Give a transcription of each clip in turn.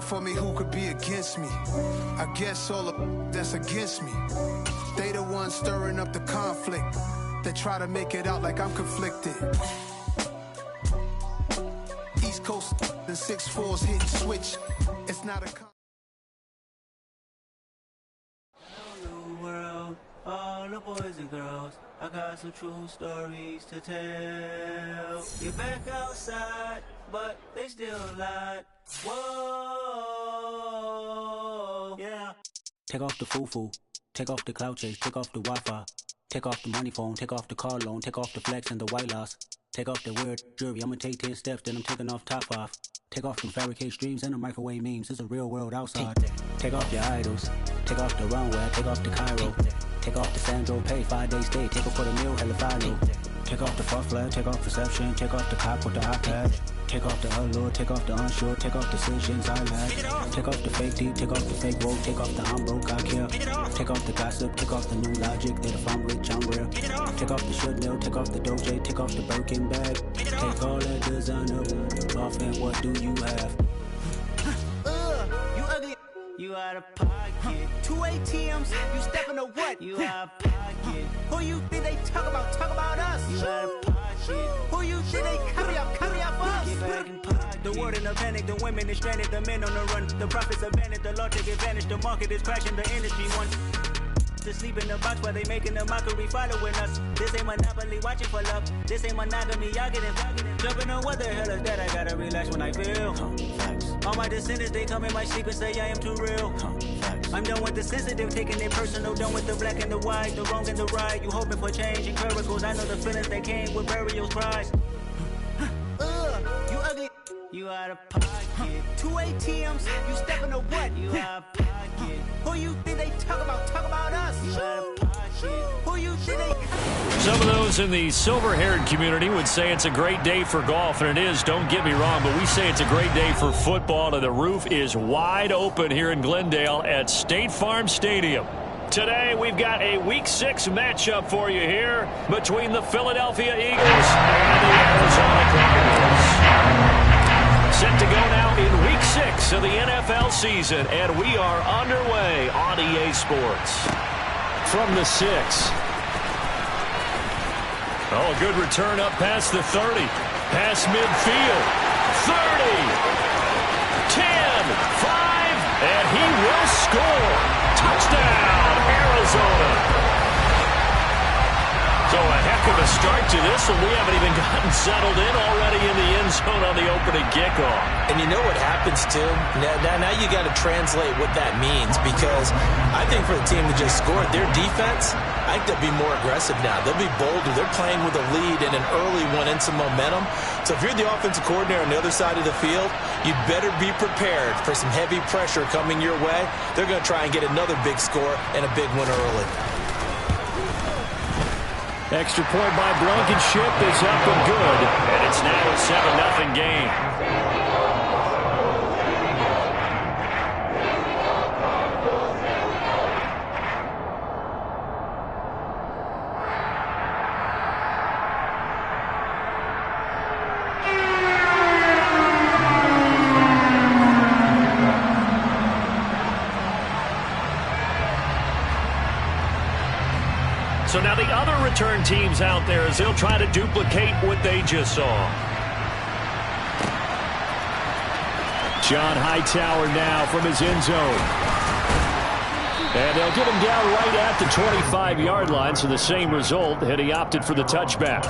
for me, who could be against me? I guess all of that's against me. They the ones stirring up the conflict. They try to make it out like I'm conflicted. East Coast, the 6'4s hitting switch. It's not a all the boys and girls, I got some true stories to tell. You're back outside, but they still lied. Whoa, yeah. Take off the foo-foo, take off the cloud chase, take off the Wi-Fi, take off the money phone, take off the car loan, take off the flex and the white loss. Take off the weird jewelry, I'ma take 10 steps, then I'm taking off top 5. Take off them fabricate streams and the microwave memes, it's a real world outside. Take off your idols, take off the runway, take off the Cairo. Take off the Sandro Pay, 5-day stay, take off for the meal, hella final. Take off the fuck flag, take off perception, take off the cop with the iPad. Take off the allure, take off the unsure, take off decisions I lack. Take off the fake deep, take off the fake woke, take off the I'm broke, I care. Take off the gossip, take off the new logic, that if I'm rich, I'm real. Take off the should know, take off the Doja, take off the Birkin bag. Take all that designer off and what do you have? You ugly, you out of pocket. 2 ATMs, you stepping to what? You out of pocket. Who you think they talk about? Talk about us. You out of pocket. Who you think they cover up us? Get back in pocket. The world in a panic, the women is stranded, the men on the run. The profits abandoned, the law take advantage, the market is crashing, the industry won. To sleep in the box while they making a mockery following us. This ain't Monopoly, watching for love. This ain't monogamy, y'all getting jumping on what the hell is that? I gotta relax when I feel. All my descendants, they come in my sleep and say I am too real. I'm done with the sensitive, taking it personal. Done with the black and the white, the wrong and the right. You hoping for change and miracles. I know the feelings that came with burial cries. You ugly, you out of pocket. 2 ATMs, you stepping to what? You out of pocket. Who you think they talk about? Talk about us. You out of pocket. Who you think they... Some of those in the silver-haired community would say it's a great day for golf, and it is, don't get me wrong, but we say it's a great day for football, and the roof is wide open here in Glendale at State Farm Stadium. Today, we've got a Week 6 matchup for you here between the Philadelphia Eagles and the Arizona Cardinals. Set to go now in Week 6 of the NFL season, and we are underway on EA Sports. From the 6. Oh, a good return up past the 30. Past midfield. 30. 10. 5. And he will score. Touchdown, Arizona. So a heck of a start to this one. We haven't even gotten settled in already in the end zone on the opening kickoff. And you know what happens, too? Now you got to translate what that means, because I think for the team that just scored, their defense, I think they'll be more aggressive now. They'll be bolder. They're playing with a lead and an early one and some momentum. So if you're the offensive coordinator on the other side of the field, you'd better be prepared for some heavy pressure coming your way. They're going to try and get another big score and a big win early. Extra point by Blankenship is up and good. And it's now a 7-0 game. So now the other return teams out there as they'll try to duplicate what they just saw. John Hightower now from his end zone. And they'll get him down right at the 25-yard line, so the same result, and he opted for the touchback.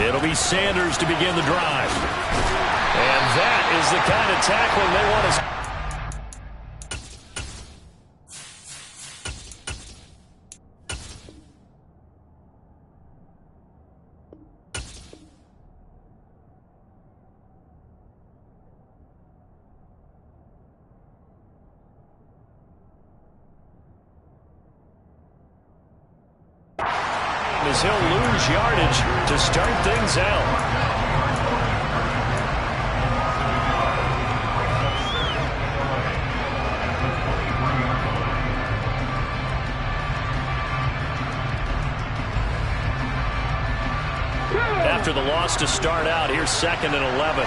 It'll be Sanders to begin the drive. And that is the kind of tackling they want to... as he'll lose yardage to start things out. After the loss to start out, here's 2nd and 11.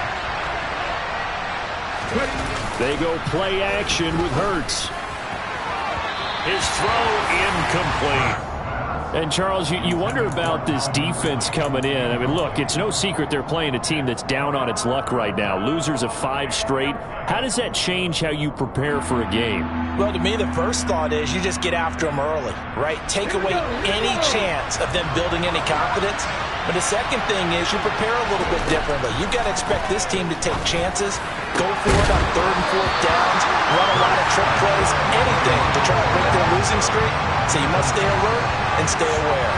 They go play action with Hurts. His throw incomplete. And, Charles, you wonder about this defense coming in. I mean, look, it's no secret they're playing a team that's down on its luck right now. Losers of 5 straight. How does that change how you prepare for a game? Well, to me, the first thought is you just get after them early, right? Take away any chance of them building any confidence. But the second thing is you prepare a little bit differently. You've got to expect this team to take chances, go for it on 3rd and 4th downs, run a lot of trick plays, anything to try to break their losing streak. So you must stay alert and stay aware.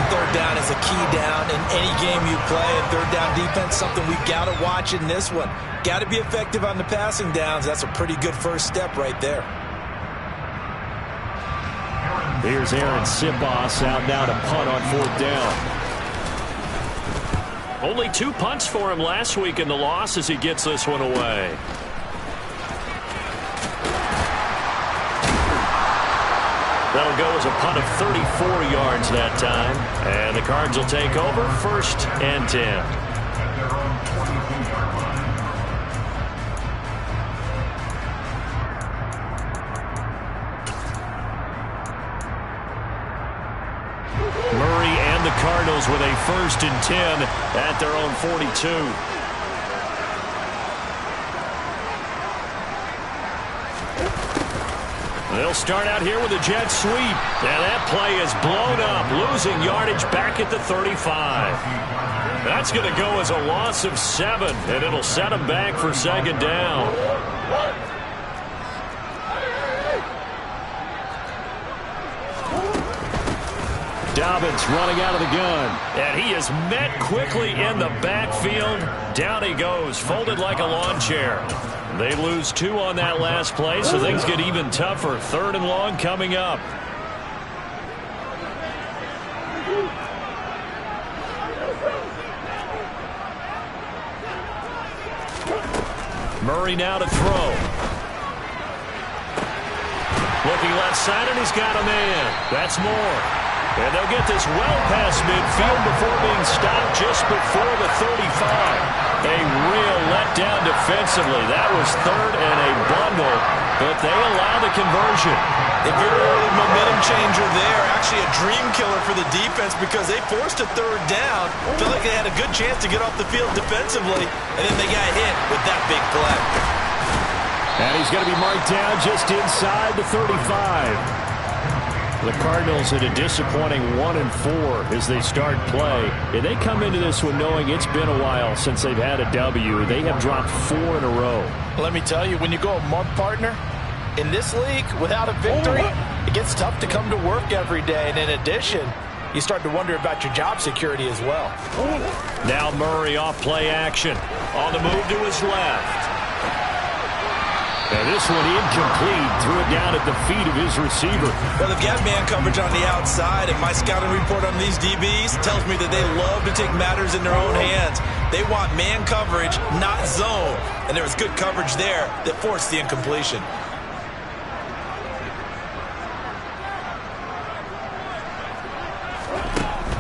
And 3rd down is a key down in any game you play. And 3rd down defense, something we've got to watch in this one. Got to be effective on the passing downs. That's a pretty good first step right there. Here's Aaron Sipos out now to punt on 4th down. Only 2 punts for him last week in the loss as he gets this one away. That'll go as a punt of 34 yards that time. And the Cards will take over 1st and 10. Murray and the Cardinals with a 1st and 10 at their own 42. They'll start out here with a jet sweep. And that play is blown up, losing yardage back at the 35. That's going to go as a loss of 7, and it'll set them back for 2nd down. Dobbins running out of the gun. And he is met quickly in the backfield. Down he goes, folded like a lawn chair. They lose 2 on that last play, so things get even tougher. 3rd and long coming up. Murray now to throw. Looking left side, and he's got a man. That's Moore. And they'll get this well past midfield before being stopped just before the 35. A real letdown defensively. That was 3rd and a bundle, but they allow the conversion. A very early momentum changer there. Actually a dream killer for the defense because they forced a 3rd down. Felt like they had a good chance to get off the field defensively, and then they got hit with that big play. And he's going to be marked down just inside the 35. The Cardinals at a disappointing 1-4 as they start play. And they come into this one knowing it's been a while since they've had a W. They have dropped 4 in a row. Let me tell you, when you go a month, partner, in this league without a victory, it gets tough to come to work every day. And in addition, you start to wonder about your job security as well. Now Murray off play action. On the move to his left. And this one incomplete. Threw it down at the feet of his receiver. Well, they've got man coverage on the outside, and my scouting report on these DBs tells me that they love to take matters in their own hands. They want man coverage, not zone. And there was good coverage there that forced the incompletion.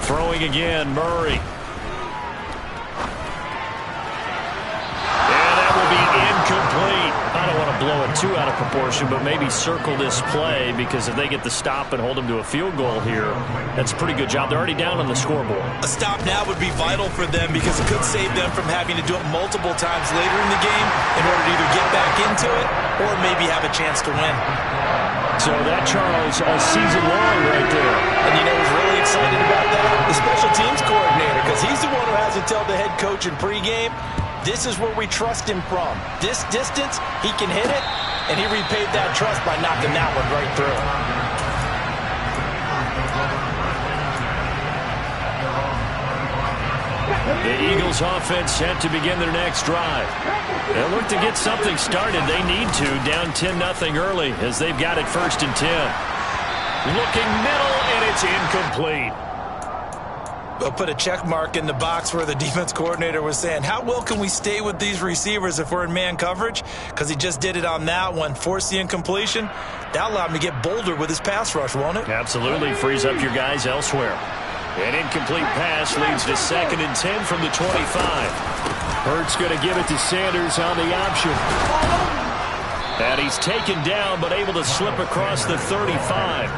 Throwing again, Murray. And that will be incomplete. I don't want to blow it too out of proportion, but maybe circle this play because if they get the stop and hold them to a field goal here, that's a pretty good job. They're already down on the scoreboard. A stop now would be vital for them because it could save them from having to do it multiple times later in the game in order to either get back into it or maybe have a chance to win. So that, Charles, a season long right there. And you know who's really excited about that? The special teams coordinator, because he's the one who has to tell the head coach in pregame, this is where we trust him from. This distance, he can hit it, and he repaid that trust by knocking that one right through. The Eagles offense set to begin their next drive. They'll look to get something started. They need to, down 10-0 early as they've got it 1st and 10. Looking middle, and it's incomplete. put a check mark in the box where the defense coordinator was saying, how well can we stay with these receivers if we're in man coverage? Because he just did it on that one, forced the incompletion. That allowed him to get bolder with his pass rush, won't it? Absolutely. Frees up your guys elsewhere. An incomplete pass leads to 2nd and 10 from the 25. Hurts going to give it to Sanders on the option. And he's taken down but able to slip across the 35.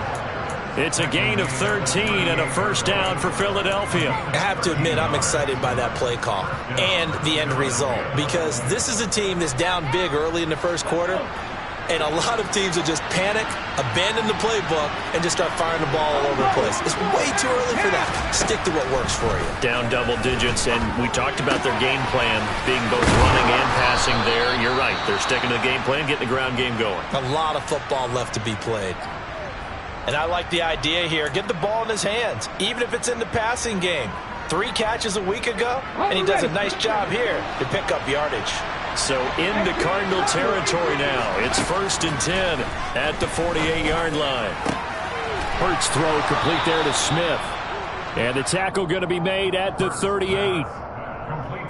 It's a gain of 13 and a first down for Philadelphia. I have to admit, I'm excited by that play call and the end result, because this is a team that's down big early in the first quarter, and a lot of teams will just panic, abandon the playbook, and just start firing the ball all over the place. It's way too early for that. Stick to what works for you. Down double digits, and we talked about their game plan being both running and passing there. You're right. They're sticking to the game plan, getting the ground game going. A lot of football left to be played. And I like the idea here. Get the ball in his hands, even if it's in the passing game. 3 catches a week ago, and he does a nice job here to pick up yardage. So into Cardinal territory now. It's 1st and 10 at the 48-yard line. Hurts throw complete there to Smith. And the tackle going to be made at the 38.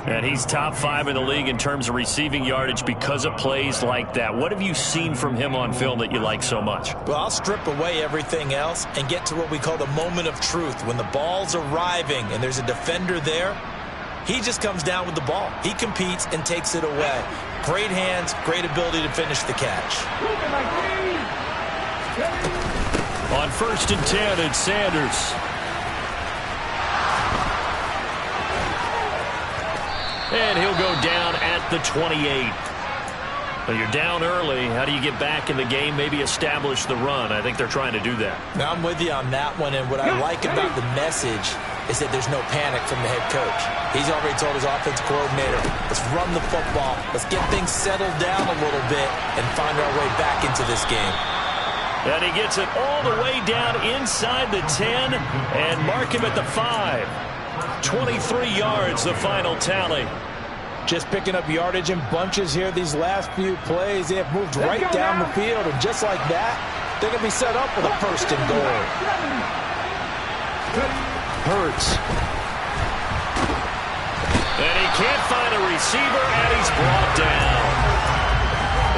And he's top 5 in the league in terms of receiving yardage because of plays like that. What have you seen from him on film that you like so much? Well, I'll strip away everything else and get to what we call the moment of truth. When the ball's arriving and there's a defender there, he just comes down with the ball. He competes and takes it away. Great hands, great ability to finish the catch. On 1st and 10, it's Sanders. And he'll go down at the 28. Well, you're down early. How do you get back in the game, maybe establish the run? I think they're trying to do that. Now, I'm with you on that one, and what I like about the message is that there's no panic from the head coach. He's already told his offensive coordinator, let's run the football, let's get things settled down a little bit and find our way back into this game. And he gets it all the way down inside the 10 and mark him at the 5. 23 yards, the final tally. Just picking up yardage in bunches here these last few plays. They have moved right down the field, and just like that, they're going to be set up with a 1st and goal. Hurts. And he can't find a receiver, and he's brought down.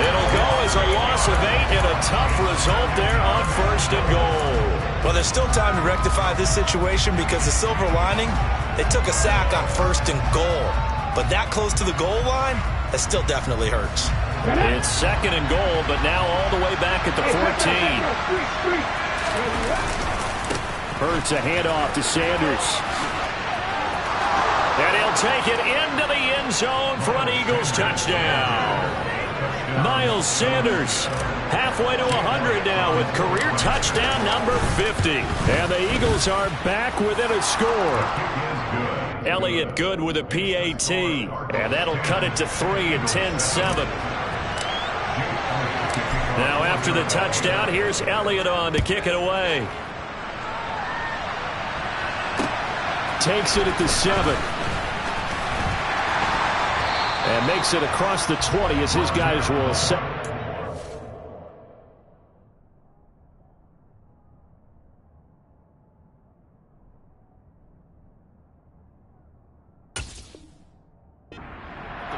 It'll go as a loss of 8 and a tough result there on 1st and goal. Well, there's still time to rectify this situation because the silver lining, they took a sack on 1st and goal. But that close to the goal line, that still definitely hurts. It's 2nd and goal, but now all the way back at the 14. Hurts a handoff to Sanders. And he'll take it into the end zone for an Eagles touchdown. Miles Sanders halfway to 100 now with career touchdown number 50. And the Eagles are back within a score. Elliott Good with a PAT. And that'll cut it to 3 and 10-7. Now after the touchdown, here's Elliott on to kick it away. Takes it at the 7. And makes it across the 20 as his guys will set. The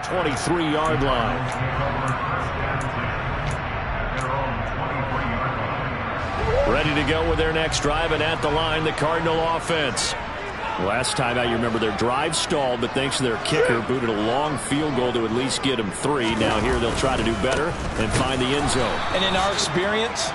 23-yard line. Ready to go with their next drive, and at the line, the Cardinal offense. Last time out, you remember their drive stalled, but thanks to their kicker, booted a long field goal to at least get them 3. Now here they'll try to do better and find the end zone. And in our experience,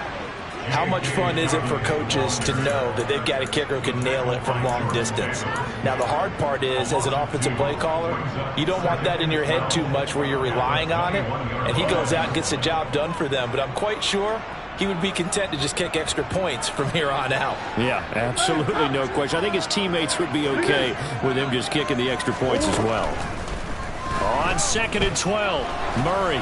how much fun is it for coaches to know that they've got a kicker who can nail it from long distance? Now the hard part is, as an offensive play caller, you don't want that in your head too much where you're relying on it, and he goes out and gets the job done for them. But I'm quite sure he would be content to just kick extra points from here on out. Yeah, absolutely no question. I think his teammates would be okay with him just kicking the extra points as well. On 2nd and 12, Murray.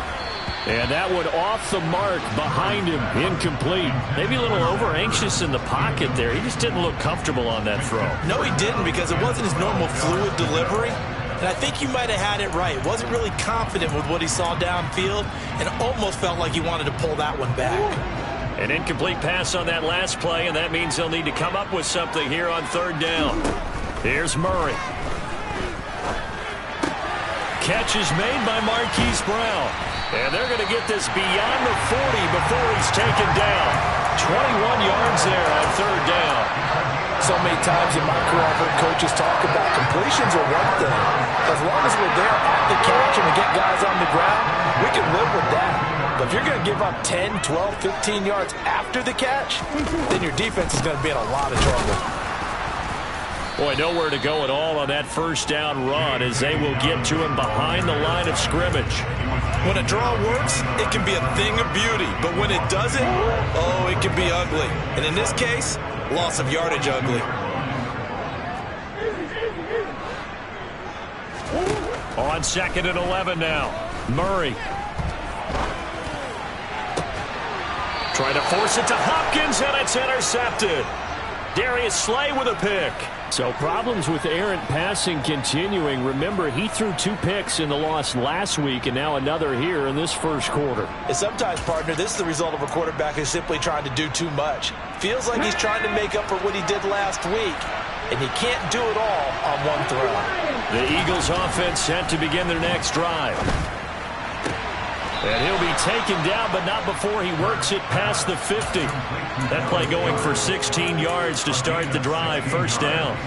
And that one off the mark behind him, incomplete. Maybe a little over-anxious in the pocket there. He just didn't look comfortable on that throw. No, he didn't, because it wasn't his normal fluid delivery. And I think you might have had it right. Wasn't really confident with what he saw downfield and almost felt like he wanted to pull that one back. An incomplete pass on that last play, and that means they'll need to come up with something here on 3rd down. Here's Murray. Catch is made by Marquise Brown. And they're going to get this beyond the 40 before he's taken down. 21 yards there on third down. So many times in my career I've heard coaches talk about completions are one thing. As long as we're there at the catch and we get guys on the ground, we can live with that. But if you're going to give up 10, 12, 15 yards after the catch, then your defense is going to be in a lot of trouble. Boy, nowhere to go at all on that first down run as they will get to him behind the line of scrimmage. When a draw works, it can be a thing of beauty. But when it doesn't, oh, it can be ugly. And in this case, loss of yardage ugly. On 2nd and 11 now. Murray. Trying to force it to Hopkins, and it's intercepted. Darius Slay with a pick. So problems with errant passing continuing. Remember, he threw 2 picks in the loss last week and now another here in this first quarter. And sometimes, partner, this is the result of a quarterback who's simply trying to do too much. Feels like he's trying to make up for what he did last week, and he can't do it all on one throw. The Eagles offense set to begin their next drive. And he'll be taken down, but not before he works it past the 50. That play going for 16 yards to start the drive. First down.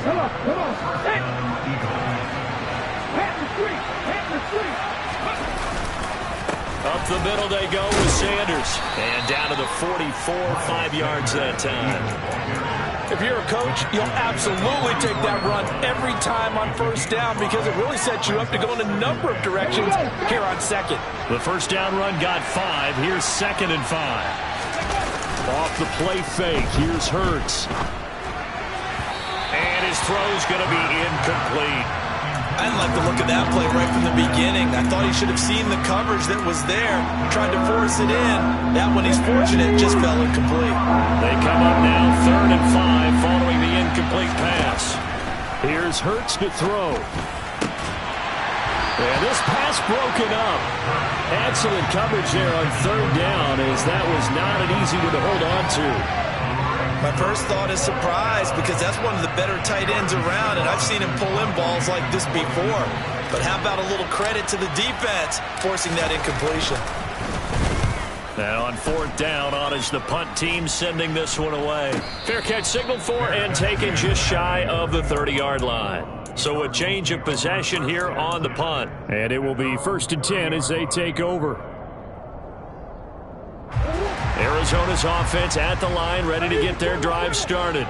Up the middle they go with Sanders. And down to the 44, 5 yards that time. If you're a coach, you'll absolutely take that run every time on first down because it really sets you up to go in a number of directions here on second. The first down run got 5. Here's 2nd and 5. Off the play fake. Here's Hurts. And his throw's going to be incomplete. I didn't like the look of that play right from the beginning. I thought he should have seen the coverage that was there, tried to force it in. That one, he's fortunate, just fell incomplete. They come up now 3rd and 5 following the incomplete pass. Here's Hurts to throw. And this pass broken up. Excellent coverage there on 3rd down as that was not an easy one to hold on to. My first thought is surprise because that's one of the better tight ends around, and I've seen him pull in balls like this before. But how about a little credit to the defense forcing that incompletion? Now on 4th down, on is the punt team sending this one away. Fair catch signaled for and taken just shy of the 30-yard line. So a change of possession here on the punt. And it will be 1st and 10 as they take over. Arizona's offense at the line, ready to get their drive started.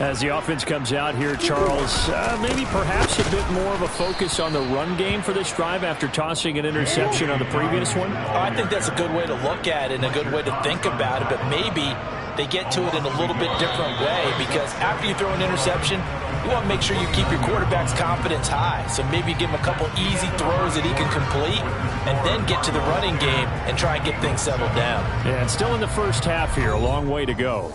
As the offense comes out here, Charles, maybe perhaps a bit more of a focus on the run game for this drive after tossing an interception on the previous one? I think that's a good way to look at it and a good way to think about it, but maybe they get to it in a little bit different way because after you throw an interception, you want to make sure you keep your quarterback's confidence high. So maybe give him a couple easy throws that he can complete and then get to the running game and try and get things settled down. Yeah, and still in the first half here, a long way to go.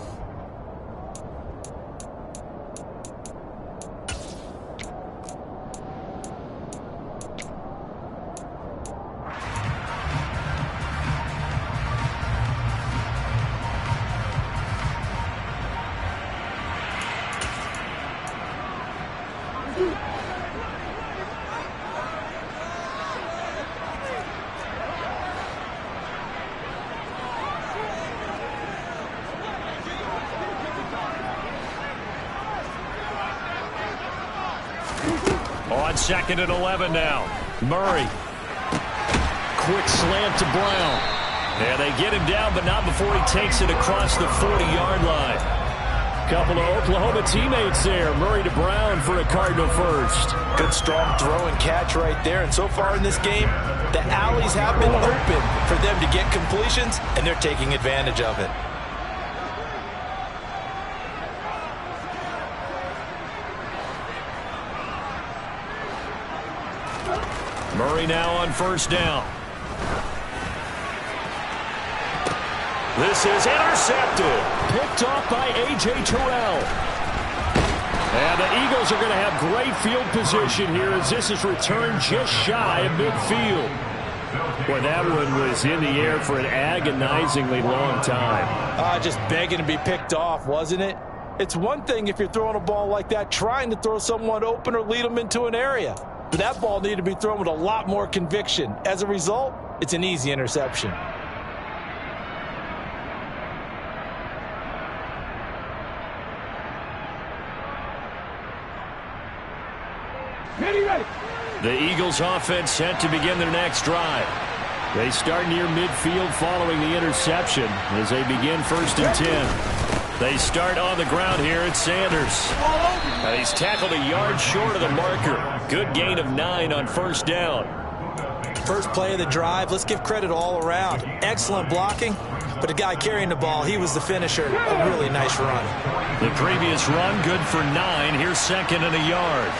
On 2nd and 11 now. Murray. Quick slant to Brown. And they get him down, but not before he takes it across the 40-yard line. Couple of Oklahoma teammates there. Murray to Brown for a Cardinal first. Good strong throw and catch right there. And so far in this game, the alleys have been open for them to get completions, and they're taking advantage of it. Murray now on 1st down. This is intercepted. Picked off by A.J. Terrell. And the Eagles are going to have great field position here as this is returned just shy of midfield. Boy, that one was in the air for an agonizingly long time. Just begging to be picked off, wasn't it? It's one thing if you're throwing a ball like that, trying to throw someone open or lead them into an area. But that ball needed to be thrown with a lot more conviction. As a result, it's an easy interception. The Eagles offense set to begin their next drive. They start near midfield following the interception as they begin 1st and 10. They start on the ground here at Sanders. And he's tackled a yard short of the marker. Good gain of 9 on 1st down. First play of the drive, let's give credit all around. Excellent blocking, but the guy carrying the ball, he was the finisher. A really nice run. The previous run, good for 9. Here's 2nd and a yard.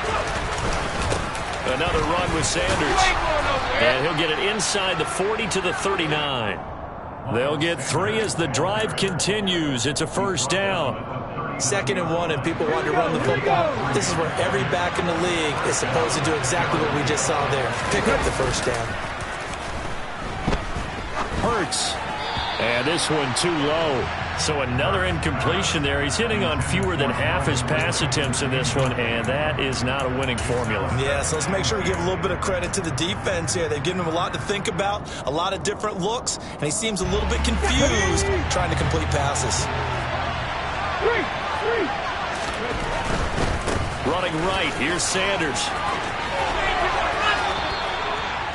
Another run with Sanders. And he'll get it inside the 40 to the 39. They'll get 3 as the drive continues. It's a 1st down. 2nd and 1, and people want to run the football. This is where every back in the league is supposed to do exactly what we just saw there. Pick up the 1st down. Hurts. And this one too low. So another incompletion there. He's hitting on fewer than half his pass attempts in this one, and that is not a winning formula. Yeah, so let's make sure we give a little bit of credit to the defense here. They've given him a lot to think about, a lot of different looks, and he seems a little bit confused trying to complete passes. Running right, here's Sanders.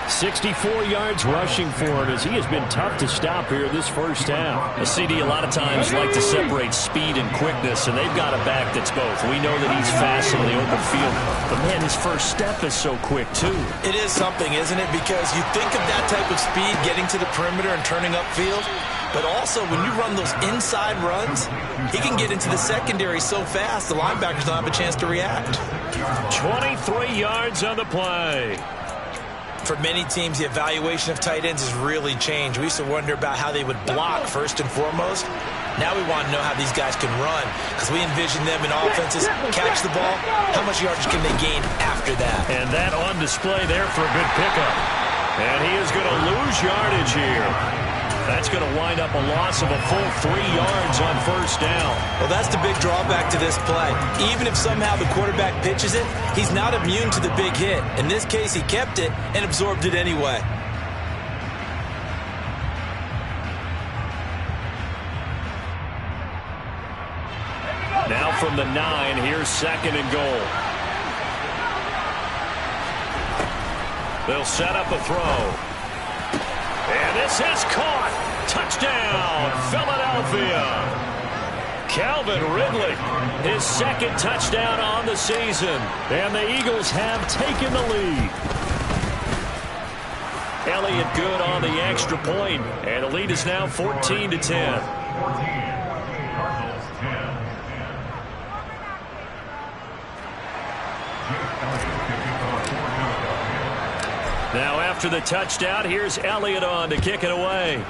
64 yards rushing for him as he has been tough to stop here this 1st half. A CD a lot of times like to separate speed and quickness, and they've got a back that's both. We know that he's fast in the open field, but man, his first step is so quick too. It is something, isn't it? Because you think of that type of speed getting to the perimeter and turning upfield, but also when you run those inside runs, he can get into the secondary so fast the linebackers don't have a chance to react. 23 yards on the play. For many teams, the evaluation of tight ends has really changed. We used to wonder about how they would block first and foremost. Now we want to know how these guys can run, because we envision them in offenses catch the ball. How much yardage can they gain after that? And that on display there for a good pickup. And he is going to lose yardage here. That's going to wind up a loss of a full 3 yards on 1st down. Well, that's the big drawback to this play. Even if somehow the quarterback pitches it, he's not immune to the big hit. In this case, he kept it and absorbed it anyway. Now from the 9, here's 2nd and goal. They'll set up a throw. And this is caught. Touchdown, Philadelphia. Calvin Ridley, his 2nd touchdown on the season. And the Eagles have taken the lead. Elliott good on the extra point, and the lead is now 14 to 10. Now after the touchdown, here's Elliott on to kick it away.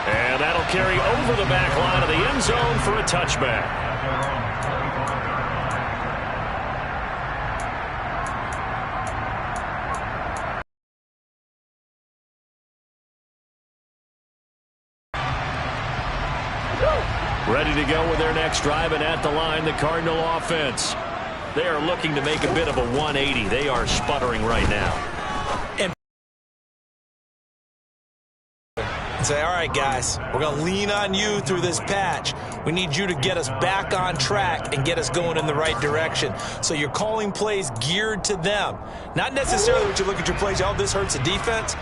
And that'll carry over the back line of the end zone for a touchback. Ready to go with their next drive, and at the line, the Cardinal offense. They are looking to make a bit of a 180. They are sputtering right now. And say, all right, guys, we're going to lean on you through this patch. We need you to get us back on track and get us going in the right direction. So you're calling plays geared to them. Not necessarily when you look at your plays, oh, this hurts the defense.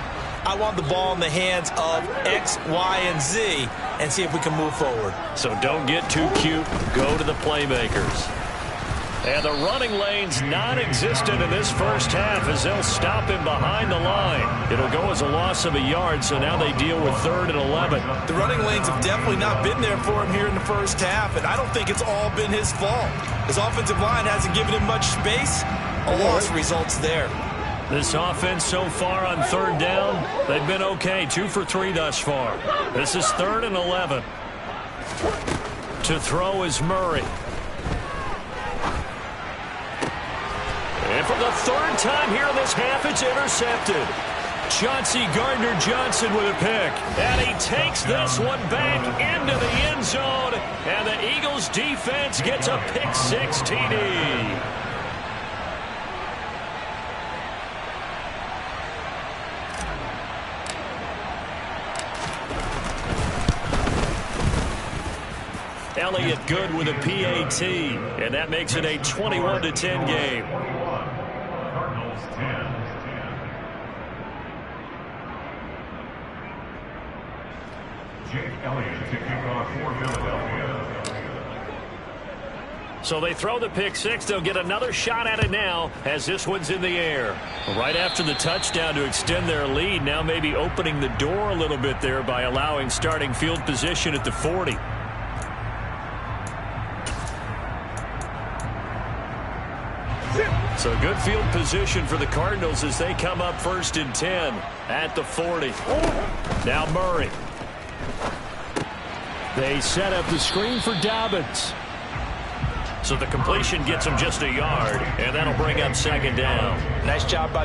I want the ball in the hands of X, Y, and Z and see if we can move forward. So don't get too cute. Go to the playmakers. And the running lane's non-existent in this 1st half as they'll stop him behind the line. It'll go as a loss of a yard, so now they deal with 3rd and 11. The running lanes have definitely not been there for him here in the 1st half, and I don't think it's all been his fault. His offensive line hasn't given him much space. A loss results there. This offense so far on 3rd down, they've been okay. 2 for 3 thus far. This is 3rd and 11. To throw is Murray. And for the 3rd time here in this half, it's intercepted. Chauncey Gardner-Johnson with a pick. And he takes this one back into the end zone. And the Eagles defense gets a pick six TD. Elliott Good with a PAT, and that makes it a 21-10 game. Cardinals 10. Jake Elliott to kick off for Philadelphia. So they throw the pick six. They'll get another shot at it now as this one's in the air. Right after the touchdown to extend their lead, now maybe opening the door a little bit there by allowing starting field position at the 40. So good field position for the Cardinals as they come up 1st and 10 at the 40. Now Murray. They set up the screen for Dobbins. So the completion gets him just a yard, and that'll bring up 2nd down. Nice job by